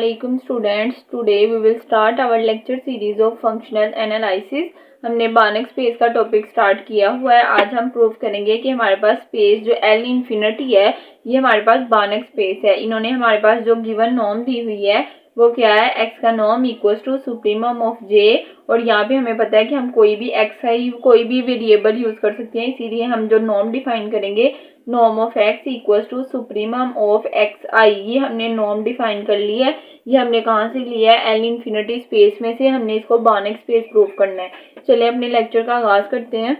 Assalamualaikum students. Today we will start our lecture series of functional analysis. हमने बार्नक space का topic start किया हुआ है। आज हम प्रूव करेंगे कि हमारे पास स्पेस जो L इंफिनिटी है ये हमारे पास बार्नक स्पेस है। इन्होंने हमारे पास जो गिवन नॉर्म दी हुई है वो क्या है, x का norm equal to supremum of j, और यहाँ पे हमें पता है कि हम कोई भी xi कोई भी वेरिएबल यूज कर सकते हैं, इसीलिए हम जो नॉर्म डिफाइन करेंगे norm of x equal to supremum of xi, ये हमने नॉर्म डिफाइन कर ली है। ये हमने कहाँ से लिया है, L इंफिनिटी स्पेस में से हमने इसको बार्नक स्पेस प्रूव करना है। चलिए अपने लेक्चर का आगाज करते हैं।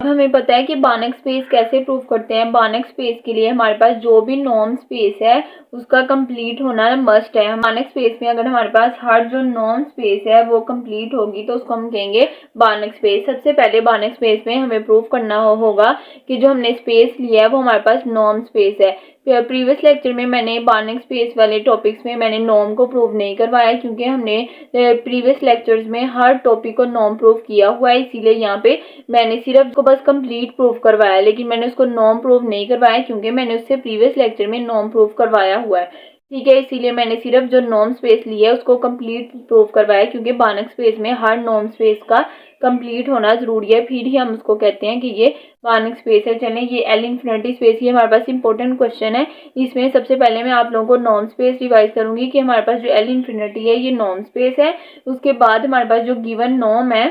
अब हमें पता है कि बार्नक स्पेस कैसे प्रूव करते हैं। बार्नक स्पेस के लिए हमारे पास जो भी नॉर्म स्पेस है उसका कंप्लीट होना मस्ट है। बार्नक स्पेस में अगर हमारे पास हर जो नॉर्म स्पेस है वो कंप्लीट होगी तो उसको हम कहेंगे बार्नक स्पेस। सबसे पहले बार्नक स्पेस में हमें प्रूव करना होगा कि जो हमने स्पेस लिया है वो हमारे पास नॉर्म स्पेस है। प्रीवियस लेक्चर में मैंने बार्नक स्पेस वाले टॉपिक्स में मैंने नॉर्म को प्रूव नहीं करवाया, क्योंकि हमने प्रीवियस लेक्चर्स में हर टॉपिक को नॉर्म प्रूव किया हुआ है, इसीलिए यहाँ पे मैंने सिर्फ को बस कंप्लीट प्रूव करवाया, लेकिन मैंने उसको नॉर्म प्रूव नहीं करवाया क्योंकि मैंने उससे प्रीवियस लेक्चर में नॉर्म प्रूव करवाया हुआ है। ठीक है, इसीलिए मैंने सिर्फ जो नॉर्म स्पेस लिया है उसको कंप्लीट प्रूव करवाया, क्योंकि बार्नक स्पेस में हर नॉर्म स्पेस का कंप्लीट होना जरूरी है, फिर ही हम उसको कहते हैं कि ये बार्नक स्पेस है। चलें, ये L इंफिनिटी स्पेस ये हमारे पास इंपॉर्टेंट क्वेश्चन है। इसमें सबसे पहले मैं आप लोगों को नॉर्म स्पेस रिवाइज करूंगी कि हमारे पास जो L इंफिनिटी है ये नॉर्म स्पेस है। उसके बाद हमारे पास जो गिवन नॉर्म है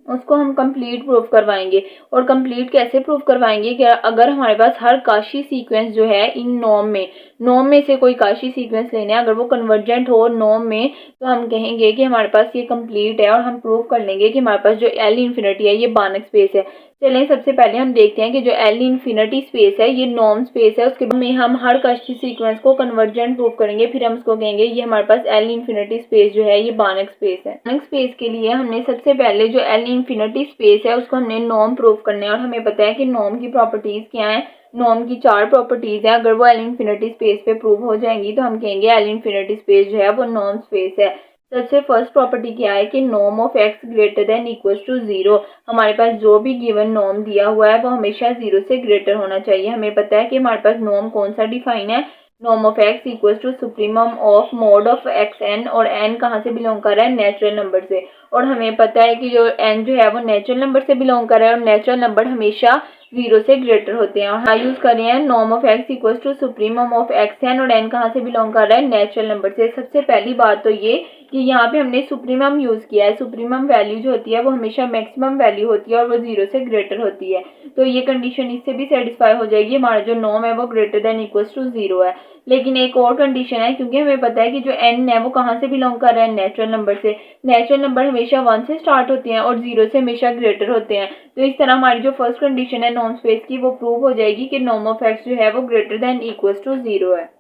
उसको हम कंप्लीट प्रूफ करवाएंगे। और कंप्लीट कैसे प्रूफ करवाएंगे कि अगर हमारे पास हर काशी सीक्वेंस जो है इन नॉर्म में से कोई काशी सीक्वेंस लेना है, अगर वो कन्वर्जेंट हो नॉर्म में, तो हम कहेंगे कि हमारे पास ये कंप्लीट है और हम प्रूफ कर लेंगे कि हमारे पास जो L इंफिनिटी है ये बार्नक स्पेस है। चलें, सबसे पहले हम देखते हैं कि जो L इंफिनिटी स्पेस है ये नॉर्म स्पेस है। उसके बाद में हम हर काशी सीक्वेंस को कन्वर्जेंट प्रूफ करेंगे, फिर हम उसको कहेंगे ये हमारे पास L इंफिनिटी स्पेस जो है ये बार्नक स्पेस है। बार्नक स्पेस के लिए हमने सबसे पहले जो L इंफिनिटी स्पेस है उसको हमने नॉर्म प्रूफ करना है, और हमें पता है कि नॉर्म की प्रॉपर्टीज क्या है। नॉर्म की 4 प्रॉपर्टीज है, अगर वो L इंफिनिटी स्पेस पे प्रूव हो जाएंगी तो हम कहेंगे L इंफिनिटी स्पेस जो है वो नॉर्म स्पेस है। सबसे फर्स्ट प्रॉपर्टी क्या है कि norm of x greater than equal to 0। हमारे पास जो भी गिवन नॉर्म दिया हुआ है वो हमेशा 0 से ग्रेटर होना चाहिए। हमें पता है कि हमारे पास नॉर्म कौन सा डिफाइन है, norm of x equal to supremum of mod of xn, और n कहाँ से बिलोंग कर रहा है, नेचुरल नंबर से। और हमें पता है कि जो n जो है वो नेचुरल नंबर से बिलोंग कर रहा है, और नेचुरल नंबर हमेशा 0 से ग्रेटर होते हैं। और यूज कर रहे हैं norm of x equal to supremum of xn, और n कहाँ से बिलोंग कर रहा है, नेचुरल नंबर से। सबसे पहली बात तो ये कि यहाँ पे हमने सुप्रीमम यूज किया है। सुप्रीमम वैल्यू जो होती है वो हमेशा मैक्सिमम वैल्यू होती है और वो 0 से ग्रेटर होती है, तो ये कंडीशन इससे भी सेटिस्फाई हो जाएगी। हमारा जो नॉर्म है वो ग्रेटर देन इक्वल टू 0 है। लेकिन एक और कंडीशन है, क्योंकि हमें पता है कि जो n है वो कहाँ से बिलोंग कर रहा है, नेचुरल नंबर से। नेचुरल नंबर हमेशा 1 से स्टार्ट होते हैं और 0 से हमेशा ग्रेटर होते हैं, तो इस तरह हमारी जो फर्स्ट कंडीशन है नॉर्म स्पेस की वो प्रूव हो जाएगी कि नॉर्म ऑफ x जो है वो ग्रेटर देन इक्वल टू 0 है।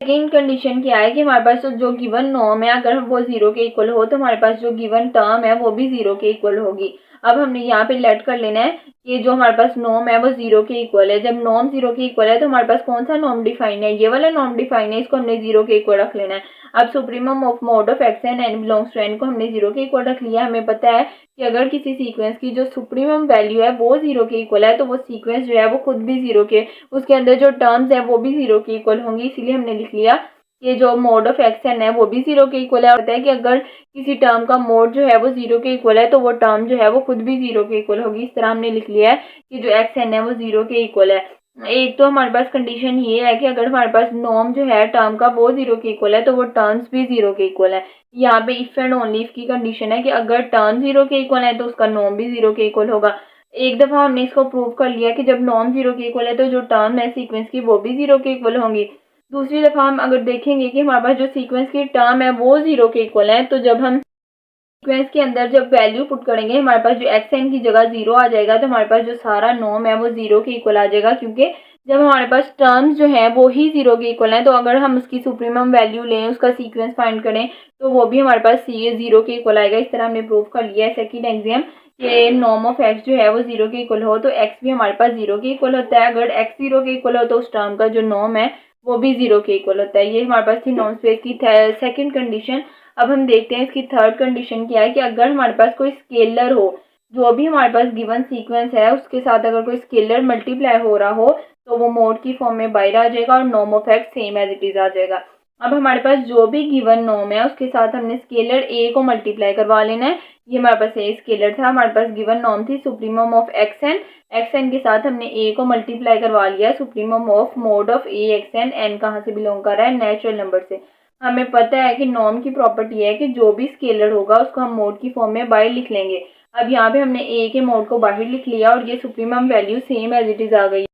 सेकेंड कंडीशन क्या है कि हमारे पास जो गिवन नॉर्म है अगर वो 0 के इक्वल हो तो हमारे पास जो गिवन टर्म है वो भी 0 के इक्वल होगी। अब हमने यहाँ पे लेट कर लेना है कि जो हमारे पास नॉर्म है वो 0 के इक्वल है। जब नॉर्म 0 के इक्वल है तो हमारे पास कौन सा नॉर्म डिफाइन है, ये वाला नॉर्म डिफाइन है, इसको हमने 0 के इक्वल रख लेना है। अब supremum of mod of x and n belongs to n को हमने 0 के इक्वल रख लिया। हमें पता है कि अगर किसी सीक्वेंस की जो सुप्रीमम वैल्यू है वो 0 के इक्वल है तो वो सीक्वेंस जो है वो खुद भी 0 के, उसके अंदर जो टर्म्स है वो भी 0 के इक्वल होंगी, इसीलिए हमने लिख लिया ये जो मोड ऑफ एक्स एन है वो भी 0 के इक्वल है। और पता है कि अगर किसी टर्म का मोड जो है वो 0 के इक्वल है तो वो टर्म जो है वो खुद भी 0 के इक्वल होगी। इस तरह हमने लिख लिया है कि जो एक्स एन है वो 0 के इक्वल है। एक तो हमारे पास कंडीशन ये है कि अगर हमारे पास नॉर्म जो है टर्म का वो 0 के इक्वल है तो वो टर्म्स भी 0 के इक्वल है। यहाँ पे इफ एंड ओनली इफ की कंडीशन है कि अगर टर्म 0 के इक्वल है तो उसका नॉर्म भी 0 के इक्वल होगा। एक दफा हमने इसको प्रूव कर लिया कि जब नॉर्म 0 के इक्वल है तो जो टर्म है सीक्वेंस की वो भी 0 के इक्वल होंगी। दूसरी दफा हम अगर देखेंगे कि हमारे पास जो सीक्वेंस की टर्म है वो 0 के इक्वल है, तो जब हम सीक्वेंस के अंदर जब वैल्यू पुट करेंगे हमारे पास जो एक्स एन की जगह 0 आ जाएगा, तो हमारे पास जो सारा नॉर्म है वो 0 के इक्वल आ जाएगा, क्योंकि जब हमारे पास टर्म्स जो है वो ही 0 के इक्वल है तो अगर हम उसकी सुप्रीमम वैल्यू लें, उसका सीक्वेंस फाइंड करें तो वो भी हमारे पास 0 के इक्वल आएगा। इस तरह हमने प्रूव कर लिया है सेकंड एग्जाम कि नॉर्म ऑफ एक्स जो है वो 0 के इक्वल हो तो एक्स भी हमारे पास 0 के इक्वल होता है। अगर एक्स 0 के इक्वल हो तो उस टर्म का जो नॉर्म है वो भी 0 के इक्वल होता है। ये हमारे पास थी नॉर्म स्पेस की सेकंड कंडीशन। अब हम देखते हैं इसकी थर्ड कंडीशन क्या है कि अगर हमारे पास कोई स्केलर हो, जो भी हमारे पास गिवन सीक्वेंस है उसके साथ अगर कोई स्केलर मल्टीप्लाई हो रहा हो तो वो मोड की फॉर्म में बाहर आ जाएगा और norm of x same as it is आ जाएगा। अब हमारे पास जो भी गिवन नॉर्म है उसके साथ हमने स्केलर ए को मल्टीप्लाई करवा लेना है। ये हमारे पास ए स्केलर था, हमारे पास गिवन नॉर्म थी सुप्रीमम ऑफ एक्स एन के साथ हमने ए को मल्टीप्लाई करवा लिया supremum of mod of a x n. N कहाँ से बिलोंग कर रहा है, नेचुरल नंबर से। हमें पता है कि नॉर्म की प्रॉपर्टी है कि जो भी स्केलर होगा उसको हम मोड की फॉर्म में बाहर लिख लेंगे। अब यहाँ पे हमने ए के मोड को बाहर लिख लिया और ये supremum value same as it is आ गई।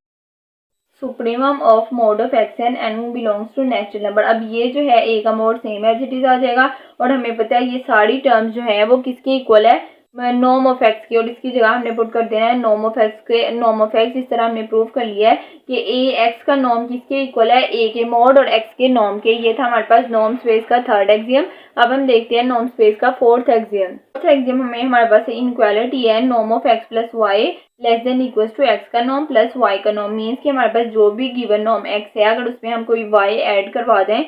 Supremum of mod of x n belongs to natural number. अब ये जो है ए का mod same as it is आ जाएगा और हमें पता है ये सारी टर्म्स जो है वो किसके इक्वल है, नॉर्म ऑफ एक्स की, और इसकी जगह हमने पुट कर देना है नॉर्म ऑफ एक्स के नॉर्म ऑफ एक्स। इस तरह हमने प्रूव कर लिया है कि ए एक्स का नॉर्म किसके इक्वल है, ए के मोड और एक्स के नॉर्म के। ये था हमारे पास नॉर्म स्पेस का थर्ड एक्सियम। अब हम देखते हैं नॉर्म स्पेस का फोर्थ एक्सियम। फोर्थ एक्सियम हमें हमारे पास इनइक्वालिटी है norm of x plus y less than equal to x का नॉर्म प्लस वाई का नॉर्म। मीन्स कि हमारे पास जो भी गिवन नॉर्म एक्स है अगर उसमें हम कोई वाई ऐड करवा दें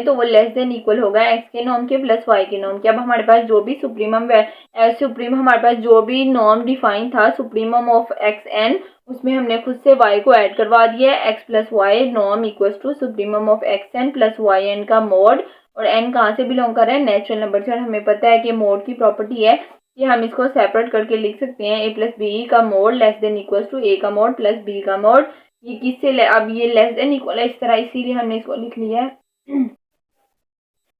तो वो लेस देन इक्वल होगा एक्स के नॉर्म के प्लस वाई के नॉर्म के। अब हमारे पास जो भी सुप्रीम हमारे पास जो भी नॉर्म डिफाइन था सुप्रीमम ऑफ एक्स एन, उसमें हमने खुद से y को ऐड करवा दिया है। x plus y norm equal to supremum of x n plus y n का मोड, और n कहाँ से बिलोंग कर रहा है, नेचुरल नंबर से। और हमें पता है कि मोड की प्रॉपर्टी है कि हम इसको सेपरेट करके लिख सकते हैं a प्लस बी का mod less than equal to a का मोड प्लस b का मोड। ये किससे अब ये लेस देन इक्वल है इस तरह, इसीलिए हमने इसको लिख लिया है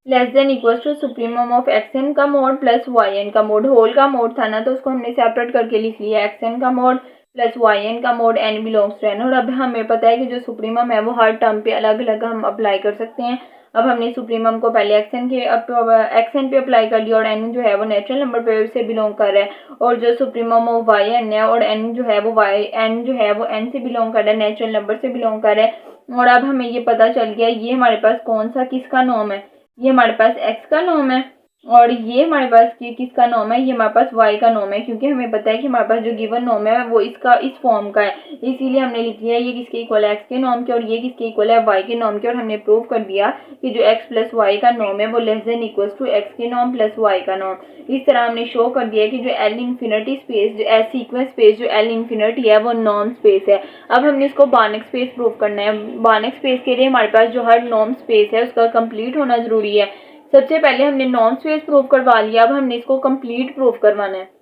less than equal to supremum of x n का मोड प्लस वाई एन का मोड। होल का मोड था ना तो उसको हमने सेपरेट करके लिख लिया एक्स एन का मोड प्लस वाई एन का mod, n belongs to N. और अब हमें पता है कि जो सुप्रीमम है वो हर टर्म पे अलग अलग हम अप्लाई कर सकते हैं। अब हमने सुप्रीमम को पहले एक्स एन पे अप्लाई कर लिया और एन जो है वो नेचुरल नंबर पे से बिलोंग कर रहा है, और जो सुप्रीमम ऑफ वाई एन है और एन जो है वो एन से बिलोंग कर रहा है, नेचुरल नंबर से बिलोंग कर रहा है। और अब हमें ये पता चल गया ये हमारे पास कौन सा किसका नॉर्म है, ये हमारे पास x का नॉर्म है, और ये हमारे पास किसका नॉर्म है, ये हमारे पास y का नॉर्म है। क्योंकि हमें पता है कि हमारे पास जो गिवन नॉर्म है वो इसका इस फॉर्म का है, इसीलिए हमने लिख दिया ये किसके इक्वल है, x के नॉर्म के, और ये किसके इक्वल है, y के नॉर्म के। और हमने प्रूव कर दिया कि जो x प्लस वाई का नॉर्म है वो less than equal to x के नॉर्म प्लस y का नॉर्म। इस तरह हमने शो कर दिया कि जो L इन्फिनिटी स्पेस जो सीक्वेंस स्पेस जो L इन्फिनिटी है वो नॉर्म स्पेस है। अब हमने इसको बार्नक स्पेस प्रूव करना है। बार्नक स्पेस के लिए हमारे पास जो हर नॉर्म स्पेस है उसका कंप्लीट होना जरूरी है। सबसे पहले हमने नॉर्म स्पेस प्रूव करवा लिया, अब हमने इसको कंप्लीट प्रूव करवाना है।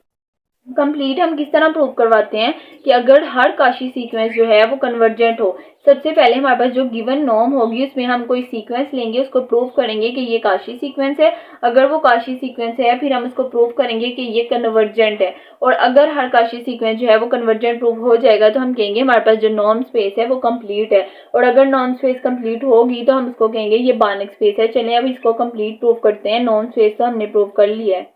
कंप्लीट हम किस तरह प्रूव करवाते हैं कि अगर हर काशी सीक्वेंस जो है वो कन्वर्जेंट हो। सबसे पहले हमारे पास जो गिवन नॉर्म होगी उसमें हम कोई सीक्वेंस लेंगे, उसको प्रूव करेंगे कि ये काशी सीक्वेंस है। अगर वो काशी सीक्वेंस है फिर हम उसको प्रूव करेंगे कि ये कन्वर्जेंट है, और अगर हर काशी सीक्वेंस जो है वो कन्वर्जेंट प्रूव हो जाएगा तो हम कहेंगे हमारे पास जो नॉर्म स्पेस है वो कंप्लीट है। और अगर नॉर्म स्पेस कंप्लीट होगी तो हम उसको कहेंगे ये बार्नक स्पेस है। चलिए अब इसको कंप्लीट प्रूव करते हैं। नॉर्म स्पेस तो हमने प्रूव कर लिया है।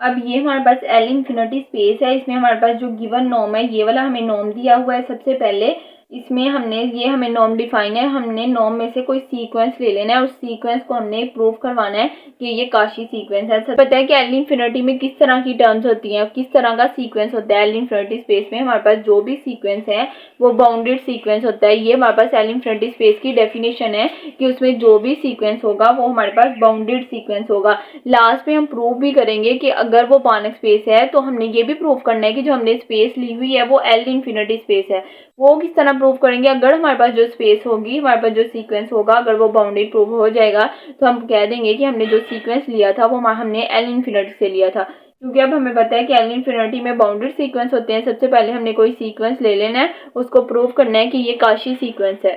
अब ये हमारे पास L इन्फिनिटी स्पेस है, इसमें हमारे पास जो गिवन नॉर्म है ये वाला हमें नॉर्म दिया हुआ है। सबसे पहले इसमें ये हमें नॉर्म डिफाइन है, हमने नॉर्म में से कोई सीक्वेंस ले लेना है और सीक्वेंस को हमने प्रूव करवाना है कि ये काशी सीक्वेंस है। सब पता है कि L इन्फिनिटी में किस तरह की टर्म्स होती हैं, किस तरह का सीक्वेंस होता है। L इन्फिनिटी स्पेस में हमारे पास जो भी सीक्वेंस है वो बाउंडेड सीक्वेंस होता है। ये हमारे पास L इन्फिनिटी स्पेस की डेफिनेशन है कि उसमें जो भी सीक्वेंस होगा वो हमारे पास बाउंडेड सीक्वेंस होगा। लास्ट में हम प्रूव भी करेंगे कि अगर वो बार्नक स्पेस है तो हमने ये भी प्रूव करना है कि जो हमने स्पेस ली हुई है वो L इन्फिनिटी स्पेस है। वो किस तरह प्रूव करेंगे, अगर हमारे पास जो स्पेस होगी, हमारे पास जो सीक्वेंस होगा, अगर वो बाउंडेड प्रूव हो जाएगा तो हम कह देंगे कि हमने जो सीक्वेंस लिया था वो हमने L इन्फिनिटी से लिया था। क्योंकि अब हमें पता है कि L इन्फिनिटी में बाउंडेड सीक्वेंस होते हैं। सबसे पहले हमने कोई सीक्वेंस ले लेना है, उसको प्रूव करना है कि ये काशी सीक्वेंस है।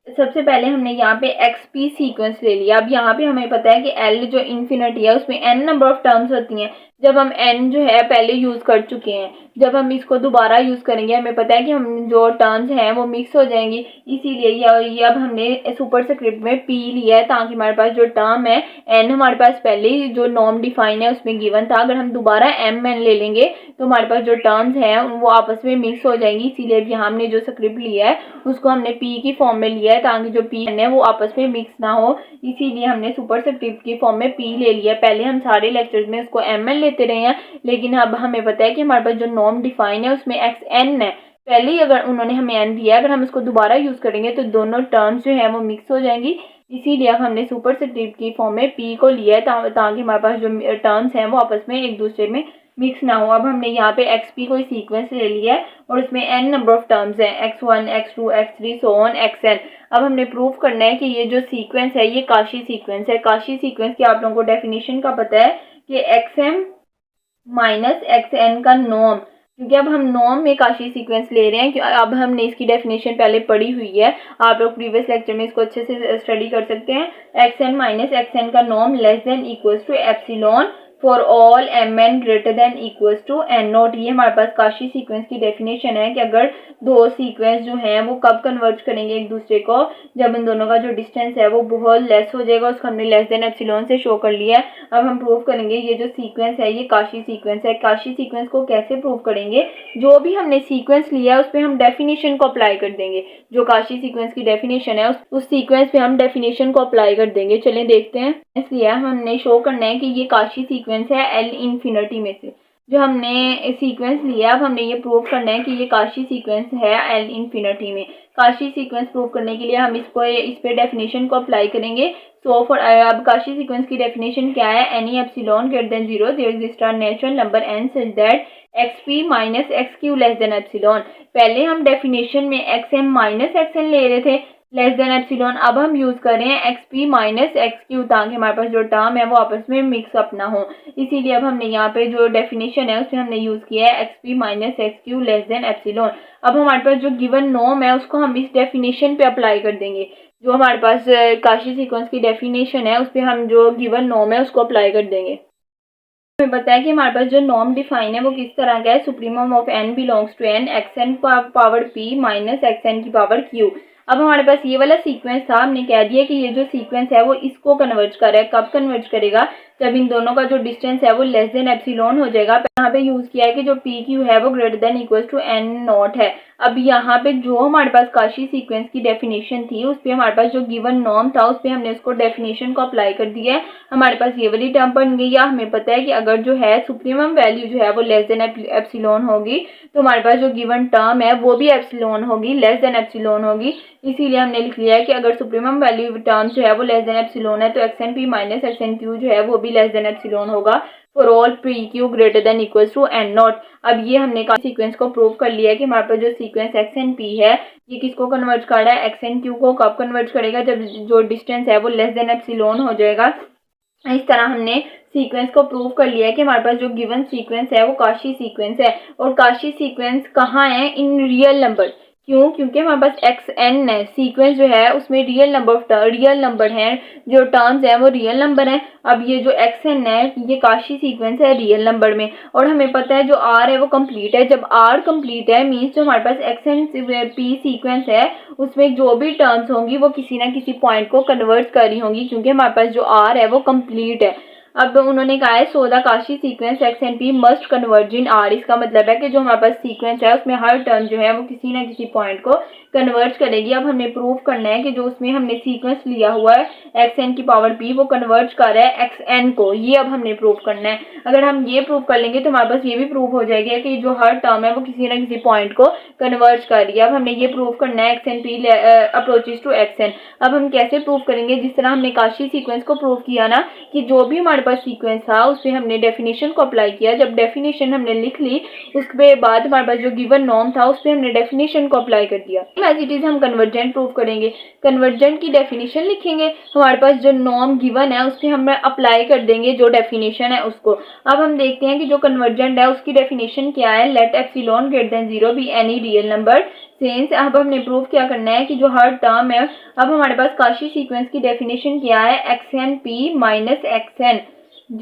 सबसे पहले हमने यहाँ पे XP सीक्वेंस ले लिया। अब यहाँ पे हमें पता है कि L जो इन्फिनिटी है उसमें n नंबर ऑफ टर्म्स होती हैं। जब हम n जो है पहले यूज कर चुके हैं, जब हम इसको दोबारा यूज करेंगे हमें पता है कि हम जो टर्म्स हैं वो मिक्स हो जाएंगी, इसीलिए ये अब हमने सुपरस्क्रिप्ट में p लिया है ताकि हमारे पास जो टर्म है n हमारे पास पहले ही जो नॉर्म डिफाइन है उसमें गिवन था, अगर हम दोबारा mn ले लेंगे तो हमारे पास जो टर्म्स हैं वो आपस में मिक्स हो जाएंगी। इसीलिए यहाँ हमने जो स्क्रिप्ट लिया है उसको हमने p की फॉर्म में लिया है ताकि जो p है वो आपस में मिक्स ना हो, इसीलिए हमने सुपरस्क्रिप्ट की फॉर्म में p ले लिया। पहले हम सारे लेक्चर्स में उसको mn लेते रहे हैं, लेकिन अब हमें पता है कि हमारे पास जो नॉर्म डिफाइन है उसमें xn है। पहले ही अगर उन्होंने हमें n दिया, अगर हम इसको दोबारा यूज करेंगे तो दोनों टर्म्स जो है वो मिक्स हो जाएंगी, इसीलिए अब हमने सुपरस्क्रिप्ट की फॉर्म में p को लिया है ताकि हमारे पास जो टर्म्स हैं वो आपस में एक दूसरे में मिक्स ना हो। अब हमने यहाँ पे एक्स पी कोई सीक्वेंस ले लिया है और उसमें n नंबर ऑफ टर्म्स हैं, x1 x2 x3 so on xn। अब हमने प्रूव करना है कि ये जो सीक्वेंस है ये काशी सीक्वेंस है। काशी सीक्वेंस की आप लोगों को डेफिनेशन का पता है कि xm माइनस xn का नॉर्म, क्योंकि अब हम नॉर्म में काशी सीक्वेंस ले रहे हैं कि अब हमने इसकी डेफिनेशन पहले पढ़ी हुई है, आप लोग प्रीवियस लेक्चर में इसको अच्छे से स्टडी कर सकते हैं। xn माइनस xn का norm less than equals to epsilon for all mn greater than equals to n naught. ये हमारे पास काशी सीक्वेंस की डेफिनेशन है कि अगर दो सीक्वेंस जो हैं वो कब कन्वर्ज करेंगे एक दूसरे को, जब इन दोनों का जो डिस्टेंस है वो बहुत लेस हो जाएगा। उसको हमने लेस देन एप्सिलॉन से शो कर लिया है। अब हम प्रूव करेंगे ये जो सीक्वेंस है ये काशी सीक्वेंस है। काशी सीक्वेंस को कैसे प्रूव करेंगे, जो भी हमने सीक्वेंस लिया है उस पर हम डेफिनेशन को अप्लाई कर देंगे। जो काशी सीक्वेंस की डेफिनेशन है उस सीक्वेंस पे हम डेफिनेशन को अप्लाई कर देंगे। चलिए देखते हैं। इसलिए हमने शो करना है कि ये काशी सीक्वेंस है एल इन्फिनिटी में से जो हमने सीक्वेंस लिया। अब हमने ये प्रूव करना है कि ये काशी सीक्वेंस है एल इन्फिनिटी में। काशी सीक्वेंस प्रूव करने के लिए हम इस पे डेफिनेशन को अप्लाई करेंगे। सो फॉर अब काशी सीक्वेंस की डेफिनेशन क्या है, any epsilon greater than 0 there exist a natural number n such that xp minus xq less than epsilon. पहले हम डेफिनेशन में xm माइनस xn ले रहे थे लेस देन एप्सिलॉन, अब हम यूज कर रहे हैं xp माइनस xq ताकि हमारे पास जो टर्म है वो आपस में मिक्स अप ना हो। इसीलिए अब हमने यहाँ पे जो डेफिनेशन है उसमें हमने यूज किया है xp minus xq less than epsilon. अब हमारे पास जो गिवन नॉर्म है उसको हम इस डेफिनेशन पे अप्लाई कर देंगे। जो हमारे पास काशी सीक्वेंस की डेफिनेशन है उस पर हम जो गिवन नॉर्म है उसको अप्लाई कर देंगे। हमें बताया कि हमारे पास जो नॉर्म डिफाइन है वो किस तरह का है, supremum of n belongs to n xn power p minus xn की पावर q। अब हमारे पास ये वाला सीक्वेंस था, हमने कह दिया कि ये जो सीक्वेंस है वो इसको कन्वर्ज कर रहा है। कब कन्वर्ज करेगा, जब इन दोनों का जो डिस्टेंस है वो लेस देन एप्सिलॉन हो जाएगा। यहाँ पे यूज किया है कि जो पी क्यू है वो greater than equal to n naught है। अब यहाँ पे जो हमारे पास काशी सीक्वेंस की डेफिनेशन थी उस पर हमारे पास जो गिवन नॉर्म था उस पर हमने उसको डेफिनेशन को अप्लाई कर दिया है। हमारे पास ये वाली टर्म बन गई। या हमें पता है कि अगर जो है सुप्रीमम वैल्यू जो है वो लेस देन एप्सिलॉन होगी तो हमारे पास जो गिवन टर्म है वो भी एप्सिलॉन होगी, लेस देन एप्सिलॉन होगी। इसीलिए हमने लिख लिया है कि अगर सुप्रीमम वैल्यू टर्म जो है वो लेस देन एप्सिलॉन है तो x n p minus x n q जो है वो भी लेस देन एप्सिलॉन होगा for all p q greater than equals to n naught. अब ये हमने सीक्वेंस को प्रूव कर लिया है कि हमारे पास जो सीक्वेंस एक्स एन पी है ये किसको कन्वर्ट कर रहा है, एक्स एन क्यू को। कब कन्वर्ट करेगा, जब जो डिस्टेंस है वो लेस देन एप्सिलॉन हो जाएगा। इस तरह हमने सीक्वेंस को प्रूव कर लिया है कि हमारे पास जो गिवन सीक्वेंस है वो काशी सीक्वेंस है। और काशी सीक्वेंस कहाँ है, इन रियल नंबर। क्यों, क्योंकि हमारे पास एक्स एन है, सीक्वेंस जो है उसमें रियल नंबर हैं, जो टर्म्स हैं वो रियल नंबर हैं। अब ये जो एक्स एन है ये काशी सीक्वेंस है रियल नंबर में। और हमें पता है जो आर है वो कंप्लीट है। जब आर कंप्लीट है मीन्स जो हमारे पास एक्स एन पी सीक्वेंस है उसमें जो भी टर्म्स होंगी वो किसी ना किसी पॉइंट को कन्वर्ट कर रही होंगी, क्योंकि हमारे पास जो आर है वो कंप्लीट है। अब उन्होंने कहा है so the Kashi sequence x and P must converge in are. इसका मतलब है कि जो हमारे पास सीक्वेंस है उसमें हर टर्म जो है वो किसी ना किसी पॉइंट को कन्वर्ज करेगी। अब हमने प्रूव करना है कि जो उसमें हमने सीक्वेंस लिया हुआ है एक्स एन की पावर पी वो कन्वर्ज कर रहा है एक्स एन को। ये अब हमने प्रूव करना है। अगर हम ये प्रूव कर लेंगे तो हमारे पास ये भी प्रूव हो जाएगा कि जो हर टर्म है वो किसी ना किसी पॉइंट को कन्वर्ज कर रही है। अब हमने ये प्रूव करना है x n p approaches to x n. अब हम कैसे प्रूव करेंगे, जिस तरह हमने काशी सीक्वेंस को प्रूव किया ना कि जो भी हमारे पास सीक्वेंस था उसमें हमने डेफिनेशन को अप्लाई किया। जब डेफिनेशन हमने लिख ली उसके बाद हमारे पास जो गिवन नॉर्म था उस पर हमने डेफिनेशन को अप्लाई कर दिया। एज इट इज हम कन्वर्जेंट प्रूव करेंगे। कन्वर्जेंट की डेफिनेशन लिखेंगे, हमारे पास जो नॉर्म गिवन है उस पर हम अप्लाई कर देंगे जो डेफिनेशन है उसको। अब हम देखते हैं कि जो कन्वर्जेंट है उसकी डेफिनेशन क्या है, let epsilon greater than 0 be any real number since. अब हमने प्रूव क्या करना है कि जो हर टर्म है, अब हमारे पास काशी सीक्वेंस की डेफिनेशन क्या है, x n p minus x n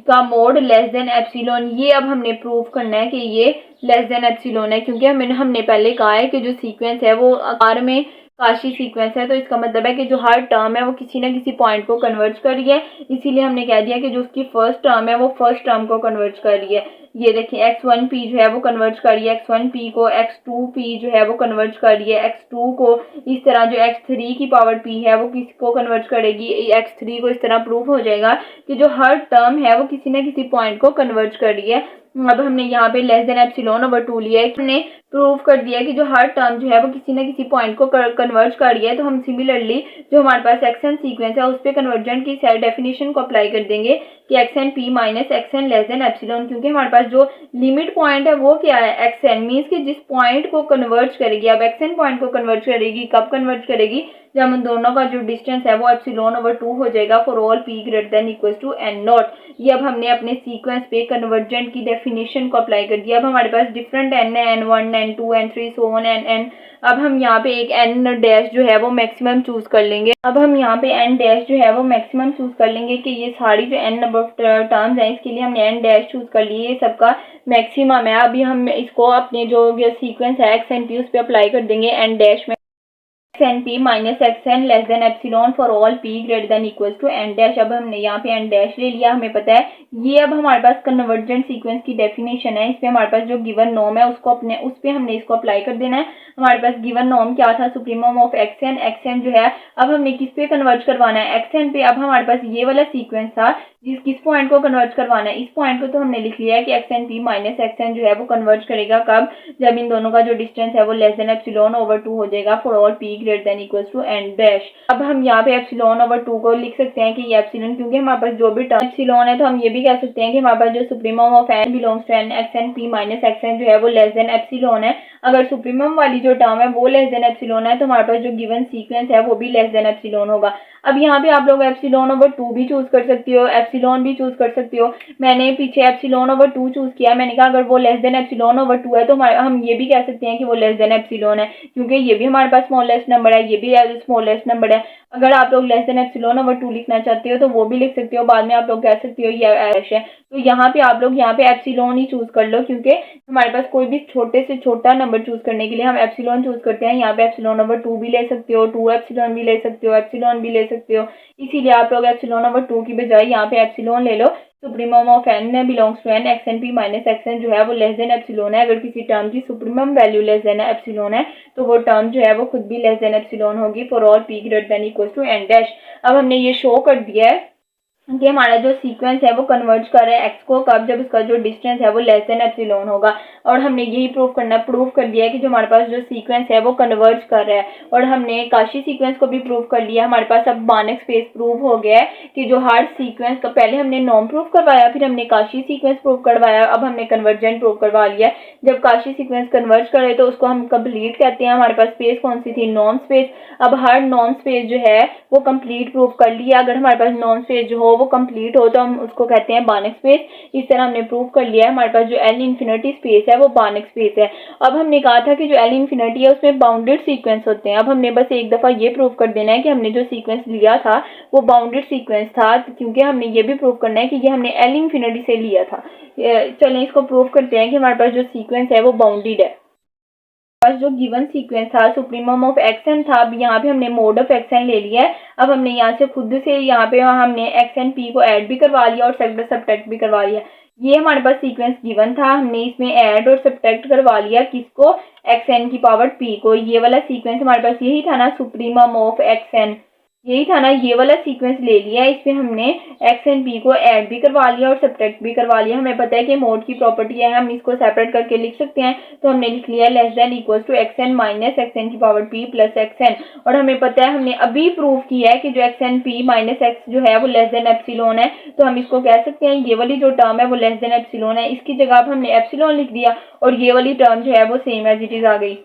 का मोड लेस देन एप्सिलॉन। ये अब हमने प्रूव करना है कि ये लेस देन एप्सिलॉन है, क्योंकि हमने पहले कहा है कि जो सीक्वेंस है वो आकार में काशी सीक्वेंस है, तो इसका मतलब है कि जो हर टर्म है वो किसी ना किसी पॉइंट को कन्वर्ज कर रही है। इसीलिए हमने कह दिया कि जो उसकी फर्स्ट टर्म है वो फर्स्ट टर्म को कन्वर्ज कर रही है। ये देखिए x1p जो है वो कन्वर्ज कर रही है x1p को, x2p जो है वो कन्वर्ज कर रही है x2 को। इस तरह जो x3 की पावर p है वो किसको कन्वर्ज करेगी, x3 को। इस तरह प्रूव हो जाएगा कि जो हर टर्म है वो किसी ना किसी पॉइंट को कन्वर्ज कर रही है। अब हमने यहाँ पे लेस देन एप्सिलॉन ओवर 2 लिया है। हमने प्रूव कर दिया है कि जो हर टर्म जो है वो किसी न किसी पॉइंट को कन्वर्ज कर रही है। तो हम सिमिलरली जो हमारे पास एक्सन सीक्वेंस है उस पर कन्वर्जेंट की डेफिनेशन को अप्लाई कर देंगे कि action p minus action less than epsilon, क्योंकि हमारे पास जो लिमिट पॉइंट है वो क्या है, एक्सन मीन्स कि जिस पॉइंट को कन्वर्ज करेगी। अब एक्सन पॉइंट को कन्वर्ज करेगी, कब कन्वर्ज करेगी, जब हम दोनों का जो डिस्टेंस है वो एप्सिलॉन ओवर 2 हो जाएगा for all p greater than equal to n naught. ये अब हमने अपने सीक्वेंस पे कन्वर्जेंट की डेफिनेशन को अप्लाई कर दिया। अब हमारे पास डिफरेंट एन है, n1 n2 n3 so on n। अब हम यहाँ पे एक n डैश जो है वो मैक्सिमम चूज कर लेंगे। अब हम यहाँ पे n डैश जो है वो मैक्सिमम चूज कर लेंगे कि ये सारी जो n नंबर ऑफ टर्म्स हैं इसके लिए हमने n डैश चूज कर लिए, ये सबका मैक्सिमम है। अभी हम इसको अपने जो सीक्वेंस है एक्स एंड पी उस पर अप्लाई कर देंगे n डैश में n p minus x n less than epsilon for all p greater than equal to n dash. अब हमने यहाँ पे एन डैश ले लिया, हमें पता है ये अब हमारे पास कन्वर्जेंट सीक्वेंस की डेफिनेशन है। इस पे हमारे पास जो गिवन नॉर्म है उसको अपने उस पे हमने इसको अप्लाई कर देना है। हमारे पास गिवन नॉर्म क्या था, सुप्रीमम ऑफ एक्स एन जो है अब हमने किस पे कन्वर्ज करवाना है, एक्स एन पे। अब हमारे पास ये वाला सीक्वेंस था किस पॉइंट को कन्वर्ज करवाना है, इस पॉइंट को तो हमने लिख लिया है कि x n p minus x n जो है वो कन्वर्ज करेगा कब, जब इन दोनों का जो डिस्टेंस है वो लेस देन एप्सिलॉन ओवर 2 हो जाएगा for all p greater than equal to n dash. अब हम यहाँ पे एप्सिलॉन ओवर 2 को लिख सकते हैं कि ये एप्सिलॉन, क्योंकि हमारे पास जो भी टर्म एप्सिलॉन है तो हम ये भी कह सकते हैं कि हमारे पास जो supremum of n belongs to n x n p minus x n जो है वो लेस देन एप्सिलॉन है। अगर सुप्रीमम वाली जो टर्म है वो लेस देन एप्सिलॉन है तो हमारे पास जो गिवन सीक्वेंस है वो भी लेस देन एप्सिलॉन होगा। अब यहाँ पे आप लोग एप्सिलॉन ओवर 2 भी चूज कर सकती हो, एप्सिलॉन भी चूज कर सकती हो। मैंने पीछे एप्सिलॉन ओवर 2 चूज किया, मैंने कहा अगर वो लेस देन एप्सिलॉन ओवर 2 है तो हम ये भी कह सकते हैं कि वो लेस देन एप्सिलॉन है, क्योंकि ये भी हमारे पास स्मॉलेस्ट नंबर है, ये भी स्मॉलेस्ट नंबर है। अगर आप लोग लेस देन एप्सिलॉन ओवर 2 लिखना चाहते हो तो वो भी लिख सकते हो, बाद में आप लोग कह सकते हो ये ऐश है। तो यहाँ पे आप लोग यहाँ पे एप्सिलॉन ही चूज कर लो, क्योंकि हमारे पास कोई भी छोटे से छोटा नंबर चूज करने के लिए हम एप्सिलॉन चूज करते हैं। यहाँ पे एप्सिलॉन ओवर 2 भी ले सकते हो, 2 एप्सिलॉन भी ले सकते हो, एप्सिलॉन भी ले सकते हो। इसीलिए आप लोग एप्सिलॉन ओवर 2 की बजाय यहाँ पे एप्सिलॉन ले लो। Supremum of n belongs to n x n p minus x n जो है वो लेस देन एप्सिलॉन है। अगर किसी टर्म की supremum value less than epsilon है तो वो टर्म जो है वो खुद भी लेस देन एप्सिलॉन होगी for all p greater than equal to n dash. अब हमने ये शो कर दिया है कि हमारा जो सीक्वेंस है वो कन्वर्ज कर रहा है एक्स को कब, जब उसका जो डिस्टेंस है वो लेस देन एप्सिलॉन होगा। और हमने यही प्रूव कर दिया है कि जो हमारे पास जो सीक्वेंस है वो कन्वर्ज कर रहा है। और हमने काशी सीक्वेंस को भी प्रूव कर लिया। हमारे पास अब बानक स्पेस प्रूव हो गया है कि जो हर सीक्वेंस का पहले हमने नॉर्म प्रूव करवाया, फिर हमने काशी सीक्वेंस प्रूव करवाया, अब हमने कन्वर्जेंट प्रूव करवा लिया। जब काशी सीक्वेंस कन्वर्ज करे तो उसको हम कंप्लीट कहते हैं। हमारे पास स्पेस कौन सी थी, नॉर्म स्पेस। अब हर नॉर्म स्पेस जो है वो कंप्लीट प्रूव कर लिया। अगर हमारे पास नॉर्म स्पेस जो हो वो कंप्लीट हो तो हम उसको कहते हैं बानक स्पेस। इस तरह हमने प्रूव कर लिया है हमारे पास जो एल इन्फिनिटी स्पेस है वो बानक स्पेस है। अब हमने कहा था कि जो एल इन्फिनिटी है उसमें बाउंडेड सीक्वेंस होते हैं। अब हमने बस एक दफा ये प्रूव कर देना है कि हमने जो सीक्वेंस लिया था वो बाउंडेड सीक्वेंस था, क्योंकि हमने ये भी प्रूव करना है कि ये हमने एल इन्फिनिटी से लिया था। चलें इसको प्रूव करते हैं कि हमारे पास जो सीक्वेंस है वो बाउंडेड है। जो गिवन सीक्वेंस था सुप्रीमम ऑफ एक्स एन था, अब यहाँ पे हमने मोड ऑफ एक्स एन ले लिया है। अब हमने यहाँ से खुद से यहाँ पे हमने एक्स एन पी को ऐड भी करवा लिया और सब्ट्रैक्ट भी करवा लिया। ये हमारे पास सीक्वेंस गिवन था, हमने इसमें ऐड और सब्ट्रैक्ट करवा लिया किसको, एक्स एन की पावर पी को। ये वाला सीक्वेंस हमारे पास यही था ना, सुप्रीमम ऑफ एक्स एन, यही था ना, ये वाला सीक्वेंस ले लिया। इसमें हमने एक्स एंड पी को ऐड भी करवा लिया और सब्ट्रैक्ट भी करवा लिया। हमें पता है कि मोड की प्रॉपर्टी है, हम इसको सेपरेट करके लिख सकते हैं। तो हमने लिख लिया less than equal to x n minus x n की power p plus x n. और हमें पता है, हमने अभी प्रूव किया है कि जो x n p minus x जो है वो लेस देन एप्सिलॉन है। तो हम इसको कह सकते हैं ये वाली जो टर्म है वो लेस देन एप्सिलॉन है। इसकी जगह अब हमने एप्सिलॉन लिख दिया और ये वाली टर्म जो है वो सेम एज इट इज आ गई।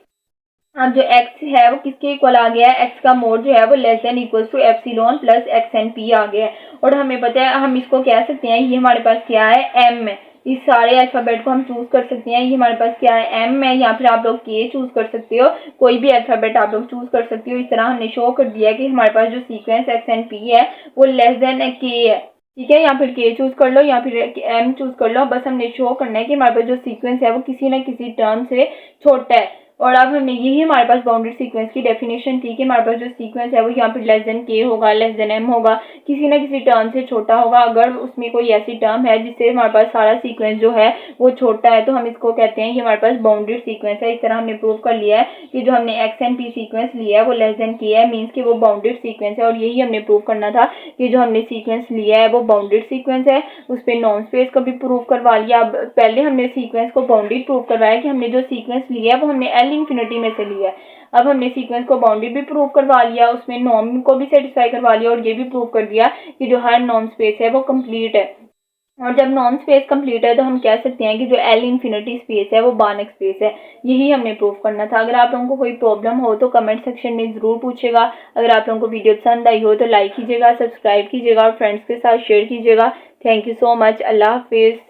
अब जो x है वो किसके इक्वल आ गया है, x का मोड जो है वो less than equal to epsilon plus x n p आ गया है। और हमें पता है हम इसको कह सकते हैं, ये हमारे पास क्या है, m है। इस सारे अल्फाबेट को हम चूज कर सकते हैं। ये हमारे पास क्या है, m है, या फिर आप लोग k चूज कर सकते हो, कोई भी अल्फाबेट आप लोग चूज कर सकते हो। इस तरह हमने शो कर दिया कि हमारे पास जो सीक्वेंस एक्स एन पी है वो लेस देन k है, ठीक है। या फिर k चूज कर लो या फिर m चूज कर लो। बस हमने शो करना है कि हमारे पास जो सीक्वेंस है वो किसी न किसी टर्म से छोटा है। और अब हमने यही हमारे पास बाउंडेड सीक्वेंस की डेफिनेशन थी कि हमारे पास जो सीक्वेंस है वो यहाँ पे लेस देन के होगा, लेस देन एम होगा, किसी ना किसी टर्म से छोटा होगा। अगर उसमें कोई ऐसी टर्म है जिससे हमारे पास सारा सीक्वेंस जो है वो छोटा है तो हम इसको कहते हैं कि हमारे पास बाउंडेड सीक्वेंस है। इस तरह हमने प्रूव कर लिया है कि जो हमने एक्स एंड पी सीक्वेंस लिया है वो लेस देन के है, मीन्स कि वो बाउंडेड सीक्वेंस है। और यही हमने प्रूव करना था कि जो हमने सीक्वेंस लिया है वो बाउंडेड सीक्वेंस है। उस पर नॉर्म स्पेस का भी प्रूव करवा लिया। अब पहले हमने सीक्वेंस को बाउंडेड प्रूव करवाया कि हमने जो सीक्वेंस लिया है वो हमने एल इन्फिनिटी में से लिया है। अब हमने सीक्वेंस को बाउंडेड भी प्रूव करवा लिया, उसमें नॉर्म को भी सेटिस्फाई करवा लिया और ये भी प्रूव कर दिया कि जो हर नॉर्म स्पेस है वो कंप्लीट है। और जब नॉर्म स्पेस कंप्लीट है तो हम कह सकते हैं कि जो एल इन्फिनिटी स्पेस है वो बार्नक स्पेस है। यही हमने प्रूव करना था। अगर आप लोगों को कोई प्रॉब्लम हो तो कमेंट सेक्शन में ज़रूर पूछेगा। अगर आप लोगों को वीडियो पसंद आई हो तो लाइक कीजिएगा, सब्सक्राइब कीजिएगा और फ्रेंड्स के साथ शेयर कीजिएगा। Thank you so much. अल्लाह हाफिज़।